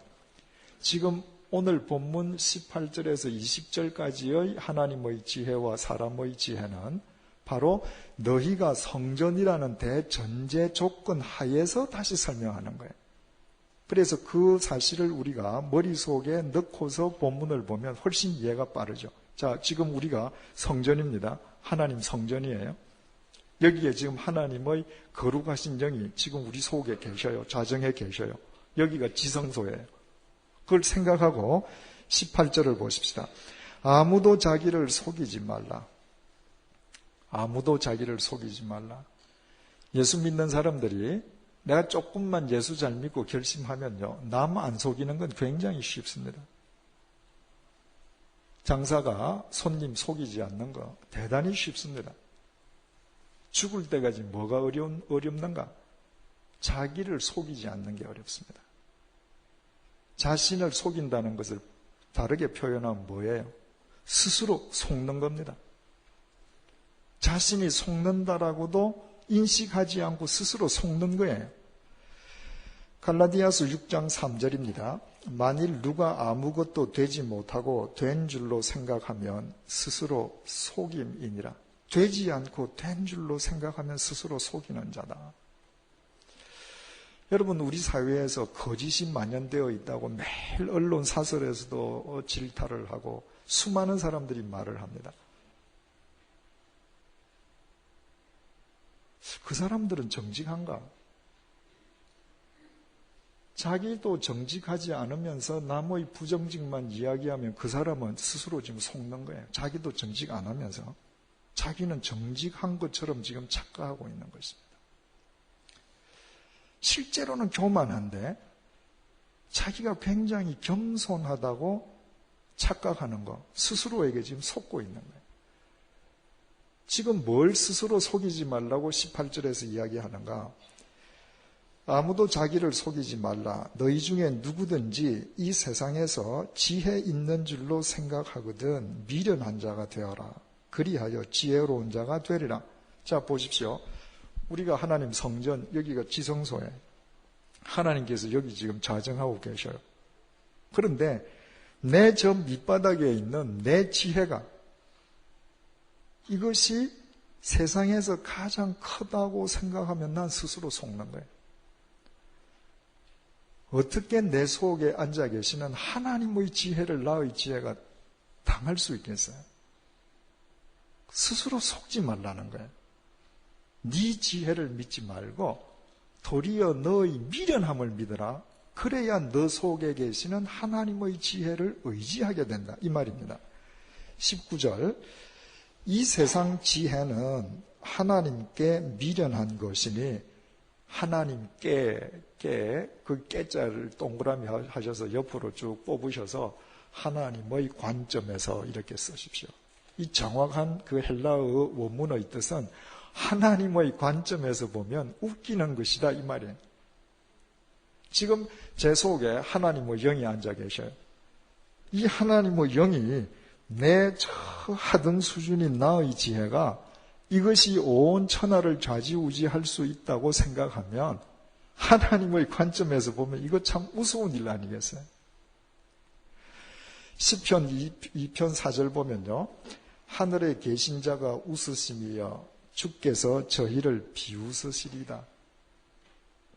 지금 오늘 본문 18절에서 20절까지의 하나님의 지혜와 사람의 지혜는 바로 너희가 성전이라는 대전제 조건 하에서 다시 설명하는 거예요. 그래서 그 사실을 우리가 머릿속에 넣고서 본문을 보면 훨씬 이해가 빠르죠. 자, 지금 우리가 성전입니다. 하나님 성전이에요. 여기에 지금 하나님의 거룩하신 영이 지금 우리 속에 계셔요. 좌정에 계셔요. 여기가 지성소예요. 그걸 생각하고 18절을 보십시다. 아무도 자기를 속이지 말라. 아무도 자기를 속이지 말라. 예수 믿는 사람들이 내가 조금만 예수 잘 믿고 결심하면요, 남 안 속이는 건 굉장히 쉽습니다. 장사가 손님 속이지 않는 거 대단히 쉽습니다. 죽을 때까지 뭐가 어렵는가? 자기를 속이지 않는 게 어렵습니다. 자신을 속인다는 것을 다르게 표현하면 뭐예요? 스스로 속는 겁니다. 자신이 속는다라고도 인식하지 않고 스스로 속는 거예요. 갈라디아서 6장 3절입니다. 만일 누가 아무것도 되지 못하고 된 줄로 생각하면 스스로 속임이니라. 되지 않고 된 줄로 생각하면 스스로 속이는 자다. 여러분, 우리 사회에서 거짓이 만연되어 있다고 매일 언론 사설에서도 질타를 하고 수많은 사람들이 말을 합니다. 그 사람들은 정직한가? 자기도 정직하지 않으면서 남의 부정직만 이야기하면 그 사람은 스스로 지금 속는 거예요. 자기도 정직 안 하면서 자기는 정직한 것처럼 지금 착각하고 있는 것입니다. 실제로는 교만한데 자기가 굉장히 겸손하다고 착각하는 거, 스스로에게 지금 속고 있는 거예요. 지금 뭘 스스로 속이지 말라고 18절에서 이야기하는가? 아무도 자기를 속이지 말라. 너희 중에 누구든지 이 세상에서 지혜 있는 줄로 생각하거든 미련한 자가 되어라. 그리하여 지혜로운 자가 되리라. 자, 보십시오. 우리가 하나님 성전, 여기가 지성소에 하나님께서 여기 지금 좌정하고 계셔요. 그런데 내 저 밑바닥에 있는 내 지혜가 이것이 세상에서 가장 크다고 생각하면 난 스스로 속는 거예요. 어떻게 내 속에 앉아 계시는 하나님의 지혜를 나의 지혜가 당할 수 있겠어요? 스스로 속지 말라는 거예요. 네 지혜를 믿지 말고 도리어 너의 미련함을 믿어라. 그래야 너 속에 계시는 하나님의 지혜를 의지하게 된다. 이 말입니다. 19절 이 세상 지혜는 하나님께 미련한 것이니 하나님께 그 깨자를 동그라미 하셔서 옆으로 쭉 뽑으셔서 하나님의 관점에서 이렇게 쓰십시오. 이 정확한 그 헬라어 원문의 뜻은 하나님의 관점에서 보면 웃기는 것이다 이 말이에요. 지금 제 속에 하나님의 영이 앉아 계셔요. 이 하나님의 영이 내 저 하등 수준인 나의 지혜가 이것이 온 천하를 좌지우지할 수 있다고 생각하면 하나님의 관점에서 보면 이거 참 우스운 일 아니겠어요? 시편 2편 4절 보면요. 하늘에 계신 자가 웃으심이여 주께서 저희를 비웃으시리다.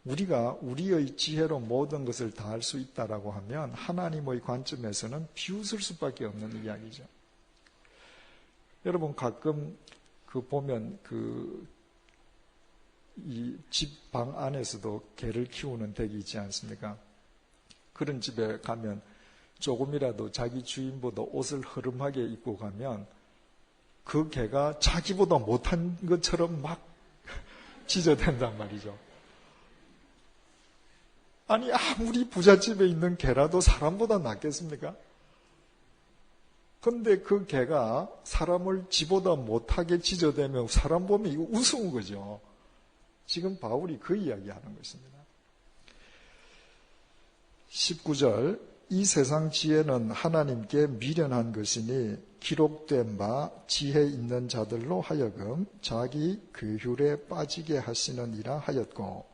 우리가 우리의 지혜로 모든 것을 다 할 수 있다라고 하면 하나님의 관점에서는 비웃을 수밖에 없는 이야기죠. 여러분 가끔 보면 이 집 방 안에서도 개를 키우는 댁이 있지 않습니까? 그런 집에 가면 조금이라도 자기 주인보다 옷을 허름하게 입고 가면 그 개가 자기보다 못한 것처럼 막 짖어댄단 말이죠. 아니 아무리 부잣집에 있는 개라도 사람보다 낫겠습니까? 근데 그 개가 사람을 지보다 못하게 짖어대면 사람 보면 이거 우스운 거죠. 지금 바울이 그 이야기하는 것입니다. 19절 이 세상 지혜는 하나님께 미련한 것이니 기록된 바 지혜 있는 자들로 하여금 자기 괴휼에 빠지게 하시느니라 하였고,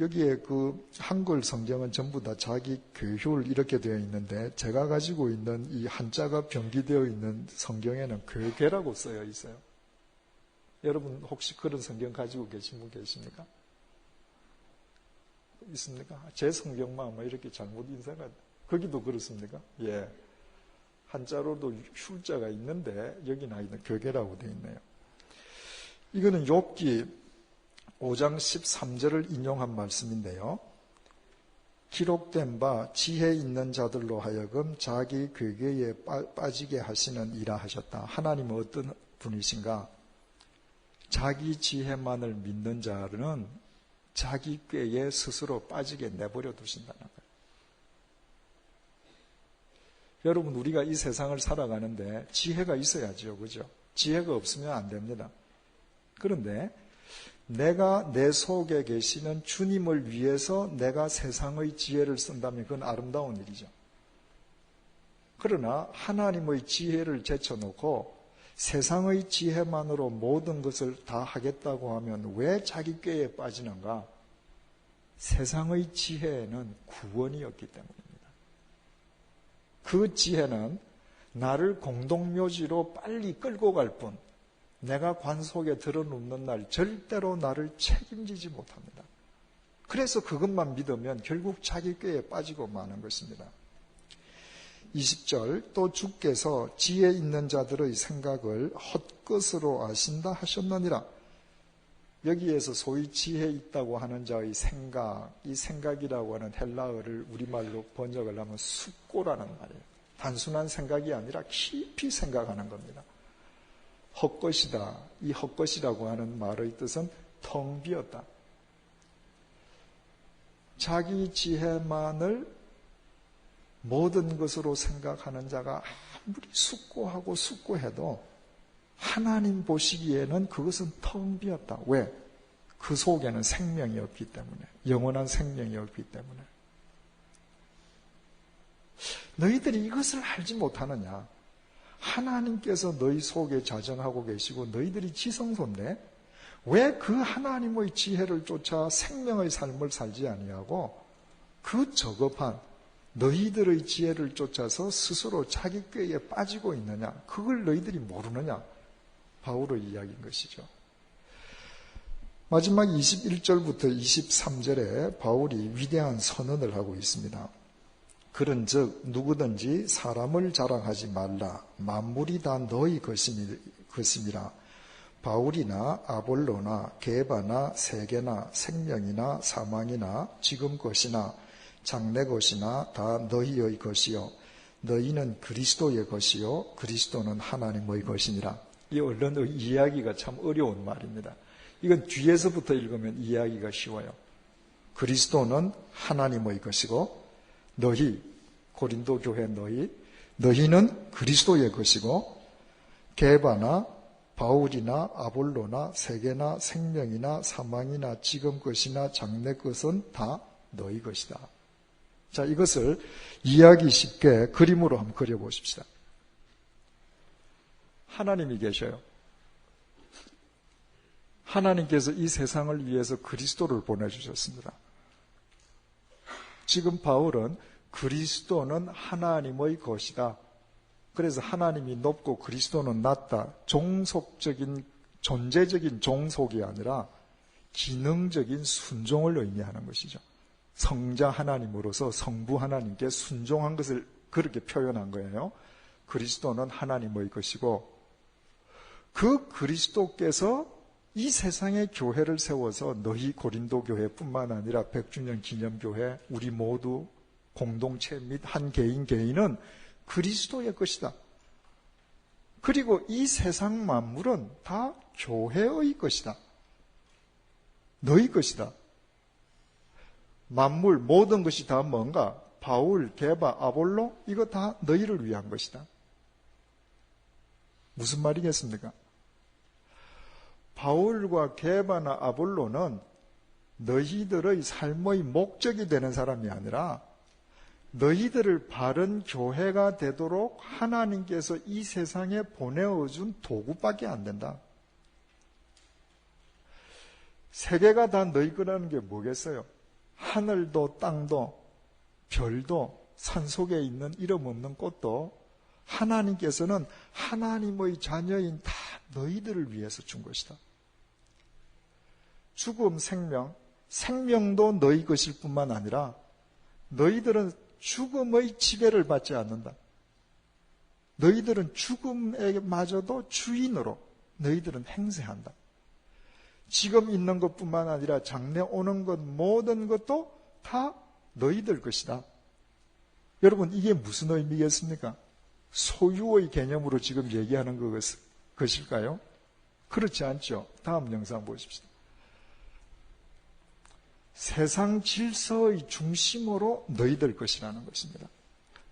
여기에 그 한글 성경은 전부 다 자기 괴휼 이렇게 되어 있는데 제가 가지고 있는 이 한자가 병기되어 있는 성경에는 괴계라고 쓰여 있어요. 여러분 혹시 그런 성경 가지고 계신 분 계십니까? 있습니까? 제 성경만 아마 이렇게 잘못 인쇄가 거기도 그렇습니까? 예, 한자로도 흉자가 있는데 여기 나 있는 괴계라고 되어 있네요. 이거는 욥기 5장 13절을 인용한 말씀인데요. 기록된 바 지혜 있는 자들로 하여금 자기 괴계에 빠지게 하시는 이라 하셨다. 하나님은 어떤 분이신가? 자기 지혜만을 믿는 자는 자기 꾀에 스스로 빠지게 내버려 두신다는 거예요. 여러분, 우리가 이 세상을 살아가는데 지혜가 있어야죠. 그죠? 지혜가 없으면 안 됩니다. 그런데 내가 내 속에 계시는 주님을 위해서 내가 세상의 지혜를 쓴다면 그건 아름다운 일이죠. 그러나 하나님의 지혜를 제쳐놓고 세상의 지혜만으로 모든 것을 다 하겠다고 하면 왜 자기 꾀에 빠지는가? 세상의 지혜에는 구원이 없기 때문입니다. 그 지혜는 나를 공동묘지로 빨리 끌고 갈 뿐, 내가 관 속에 들어눕는 날 절대로 나를 책임지지 못합니다. 그래서 그것만 믿으면 결국 자기 꾀에 빠지고 마는 것입니다. 20절, 또 주께서 지혜 있는 자들의 생각을 헛것으로 아신다 하셨느니라. 여기에서 소위 지혜 있다고 하는 자의 생각, 이 생각이라고 하는 헬라어를 우리말로 번역을 하면 숙고라는 말이에요. 단순한 생각이 아니라 깊이 생각하는 겁니다. 헛것이다. 이 헛것이라고 하는 말의 뜻은 텅 비었다. 자기 지혜만을 모든 것으로 생각하는 자가 아무리 숙고하고 숙고해도 하나님 보시기에는 그것은 텅 비었다. 왜? 그 속에는 생명이 없기 때문에, 영원한 생명이 없기 때문에. 너희들이 이것을 알지 못하느냐? 하나님께서 너희 속에 자정하고 계시고 너희들이 지성소인데 왜 그 하나님의 지혜를 쫓아 생명의 삶을 살지 아니하고 그 저급한 너희들의 지혜를 쫓아서 스스로 자기 꾀에 빠지고 있느냐? 그걸 너희들이 모르느냐? 바울의 이야기인 것이죠. 마지막 21절부터 23절에 바울이 위대한 선언을 하고 있습니다. 그런즉 누구든지 사람을 자랑하지 말라. 만물이 다 너희 것임이라. 바울이나 아볼로나 게바나 세계나 생명이나 사망이나 지금 것이나 장래 것이나 다 너희의 것이요 너희는 그리스도의 것이요 그리스도는 하나님의 것이니라. 이 언론의 이야기가 참 어려운 말입니다. 이건 뒤에서부터 읽으면 이해하기가 쉬워요. 그리스도는 하나님의 것이고 너희, 고린도 교회 너희는 그리스도의 것이고 게바나 바울이나 아볼로나 세계나 생명이나 사망이나 지금 것이나 장래 것은 다 너희 것이다. 자, 이것을 이해하기 쉽게 그림으로 한번 그려보십시다. 하나님이 계셔요. 하나님께서 이 세상을 위해서 그리스도를 보내주셨습니다. 지금 바울은 그리스도는 하나님의 것이다. 그래서 하나님이 높고 그리스도는 낮다. 종속적인, 존재적인 종속이 아니라 기능적인 순종을 의미하는 것이죠. 성자 하나님으로서 성부 하나님께 순종한 것을 그렇게 표현한 거예요. 그리스도는 하나님의 것이고 그 그리스도께서 이 세상의 교회를 세워서 너희 고린도 교회뿐만 아니라 100주년 기념교회 우리 모두 공동체 및 한 개인은 그리스도의 것이다. 그리고 이 세상 만물은 다 교회의 것이다. 너희 것이다. 만물 모든 것이 다 뭔가? 바울, 게바, 아볼로 이거 다 너희를 위한 것이다. 무슨 말이겠습니까? 바울과 게바나 아볼로는 너희들의 삶의 목적이 되는 사람이 아니라 너희들을 바른 교회가 되도록 하나님께서 이 세상에 보내어준 도구밖에 안 된다. 세계가 다 너희 거라는 게 뭐겠어요? 하늘도 땅도 별도 산속에 있는 이름 없는 꽃도 하나님께서는 하나님의 자녀인 다 너희들을 위해서 준 것이다. 죽음, 생명도 너희 것일 뿐만 아니라 너희들은 죽음의 지배를 받지 않는다. 너희들은 죽음에마저도 주인으로 너희들은 행세한다. 지금 있는 것뿐만 아니라 장래 오는 것 모든 것도 다 너희들 것이다. 여러분 이게 무슨 의미겠습니까? 소유의 개념으로 지금 얘기하는 것일까요? 그렇지 않죠. 다음 영상 보십시오. 세상 질서의 중심으로 너희들 것이라는 것입니다.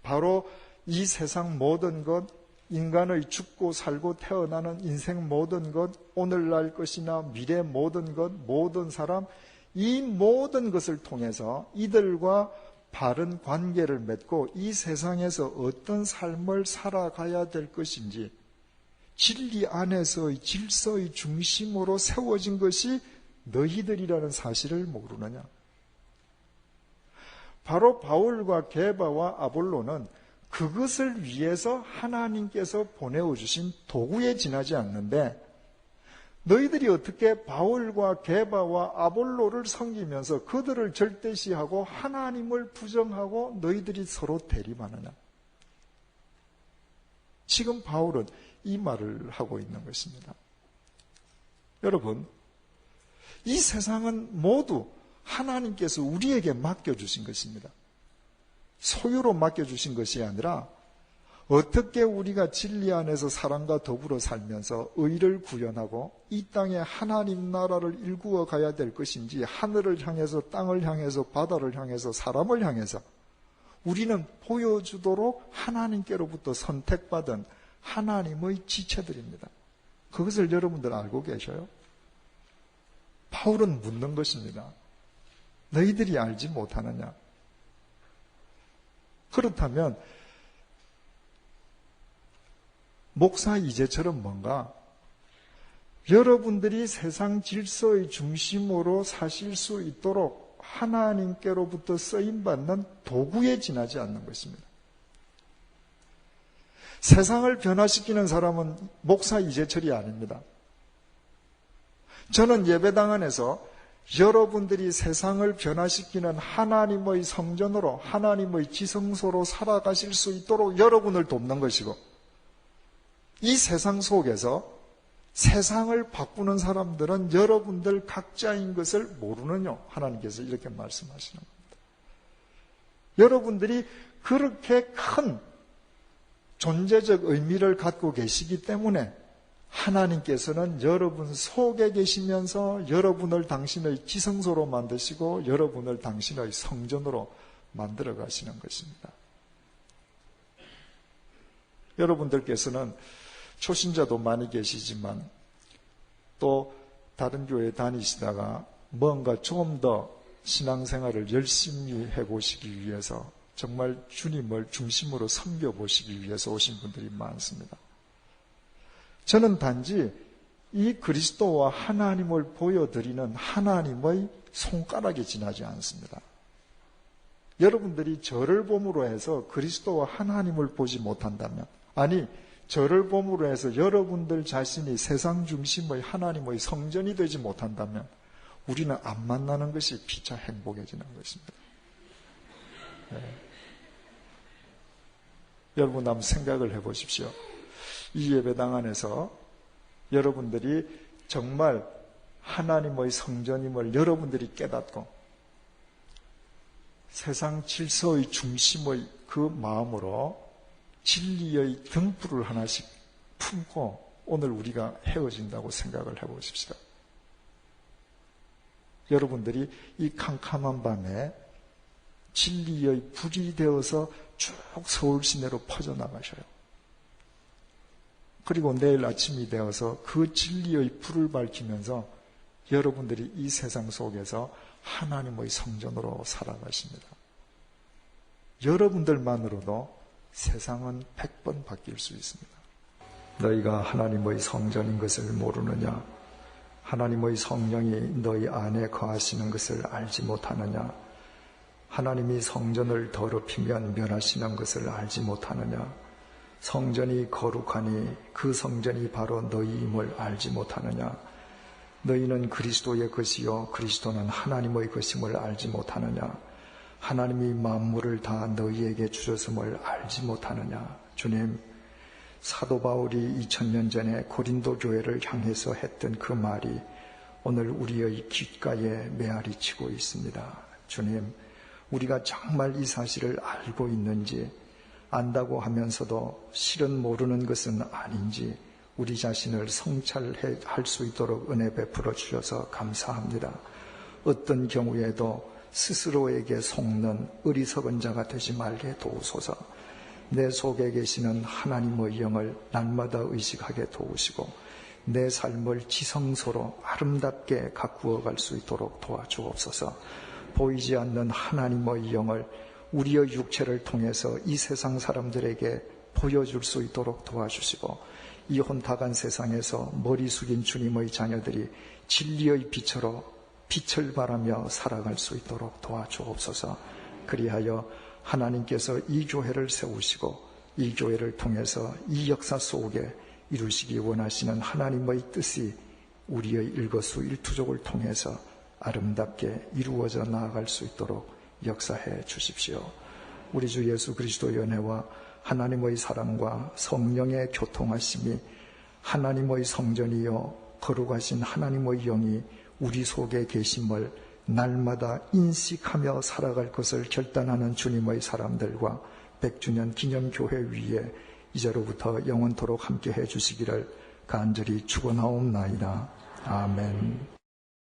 바로 이 세상 모든 것, 인간의 죽고 살고 태어나는 인생 모든 것, 오늘날 것이나 미래 모든 것, 모든 사람, 이 모든 것을 통해서 이들과 바른 관계를 맺고 이 세상에서 어떤 삶을 살아가야 될 것인지 진리 안에서의 질서의 중심으로 세워진 것이 너희들이라는 사실을 모르느냐? 바로 바울과 게바와 아볼로는 그것을 위해서 하나님께서 보내주신 도구에 지나지 않는데, 너희들이 어떻게 바울과 게바와 아볼로를 섬기면서 그들을 절대시하고 하나님을 부정하고 너희들이 서로 대립하느냐? 지금 바울은 이 말을 하고 있는 것입니다. 여러분, 이 세상은 모두 하나님께서 우리에게 맡겨주신 것입니다. 소유로 맡겨주신 것이 아니라 어떻게 우리가 진리 안에서 사랑과 더불어 살면서 의를 구현하고 이 땅에 하나님 나라를 일구어 가야 될 것인지, 하늘을 향해서 땅을 향해서 바다를 향해서 사람을 향해서 우리는 보여주도록 하나님께로부터 선택받은 하나님의 지체들입니다. 그것을 여러분들 알고 계셔요? 바울은 묻는 것입니다. 너희들이 알지 못하느냐? 그렇다면 목사 이제처럼 뭔가 여러분들이 세상 질서의 중심으로 사실 수 있도록 하나님께로부터 쓰임받는 도구에 지나지 않는 것입니다. 세상을 변화시키는 사람은 목사 이재철이 아닙니다. 저는 예배당 안에서 여러분들이 세상을 변화시키는 하나님의 성전으로, 하나님의 지성소로 살아가실 수 있도록 여러분을 돕는 것이고, 이 세상 속에서 세상을 바꾸는 사람들은 여러분들 각자인 것을 모르느냐? 하나님께서 이렇게 말씀하시는 겁니다. 여러분들이 그렇게 큰 존재적 의미를 갖고 계시기 때문에 하나님께서는 여러분 속에 계시면서 여러분을 당신의 지성소로 만드시고 여러분을 당신의 성전으로 만들어 가시는 것입니다. 여러분들께서는 초신자도 많이 계시지만 또 다른 교회 다니시다가 뭔가 좀 더 신앙생활을 열심히 해보시기 위해서 정말 주님을 중심으로 섬겨보시기 위해서 오신 분들이 많습니다. 저는 단지 이 그리스도와 하나님을 보여드리는 하나님의 손가락에 지나지 않습니다. 여러분들이 저를 봄으로 해서 그리스도와 하나님을 보지 못한다면, 아니 저를 봄으로 해서 여러분들 자신이 세상 중심의 하나님의 성전이 되지 못한다면 우리는 안 만나는 것이 피차 행복해지는 것입니다. 네. 여러분 한번 생각을 해보십시오. 이 예배당 안에서 여러분들이 정말 하나님의 성전임을 여러분들이 깨닫고 세상 질서의 중심의 그 마음으로 진리의 등불을 하나씩 품고 오늘 우리가 헤어진다고 생각을 해보십시다. 여러분들이 이 캄캄한 밤에 진리의 불이 되어서 쭉 서울 시내로 퍼져나가셔요. 그리고 내일 아침이 되어서 그 진리의 불을 밝히면서 여러분들이 이 세상 속에서 하나님의 성전으로 살아가십니다. 여러분들만으로도 세상은 100번 바뀔 수 있습니다. 너희가 하나님의 성전인 것을 모르느냐? 하나님의 성령이 너희 안에 거하시는 것을 알지 못하느냐? 하나님이 성전을 더럽히면 멸하시는 것을 알지 못하느냐? 성전이 거룩하니 그 성전이 바로 너희임을 알지 못하느냐? 너희는 그리스도의 것이요 그리스도는 하나님의 것임을 알지 못하느냐? 하나님이 만물을 다 너희에게 주셨음을 알지 못하느냐? 주님, 사도 바울이 2000년 전에 고린도 교회를 향해서 했던 그 말이 오늘 우리의 귓가에 메아리 치고 있습니다. 주님, 우리가 정말 이 사실을 알고 있는지, 안다고 하면서도 실은 모르는 것은 아닌지 우리 자신을 성찰할 수 있도록 은혜 베풀어 주셔서 감사합니다. 어떤 경우에도 스스로에게 속는 어리석은 자가 되지 말게 도우소서. 내 속에 계시는 하나님의 영을 날마다 의식하게 도우시고 내 삶을 지성소로 아름답게 가꾸어 갈 수 있도록 도와주옵소서. 보이지 않는 하나님의 영을 우리의 육체를 통해서 이 세상 사람들에게 보여줄 수 있도록 도와주시고 이 혼탁한 세상에서 머리 숙인 주님의 자녀들이 진리의 빛으로 빛을 발하며 살아갈 수 있도록 도와주옵소서. 그리하여 하나님께서 이 교회를 세우시고 이 교회를 통해서 이 역사 속에 이루시기 원하시는 하나님의 뜻이 우리의 일거수일투족을 통해서 아름답게 이루어져 나아갈 수 있도록 역사해 주십시오. 우리 주 예수 그리스도의 은혜와 하나님의 사랑과 성령의 교통하심이 하나님의 성전이요 거룩하신 하나님의 영이 우리 속에 계심을 날마다 인식하며 살아갈 것을 결단하는 주님의 사람들과 100주년 기념교회 위에 이제로부터 영원토록 함께 해주시기를 간절히 축원하옵나이다. 아멘.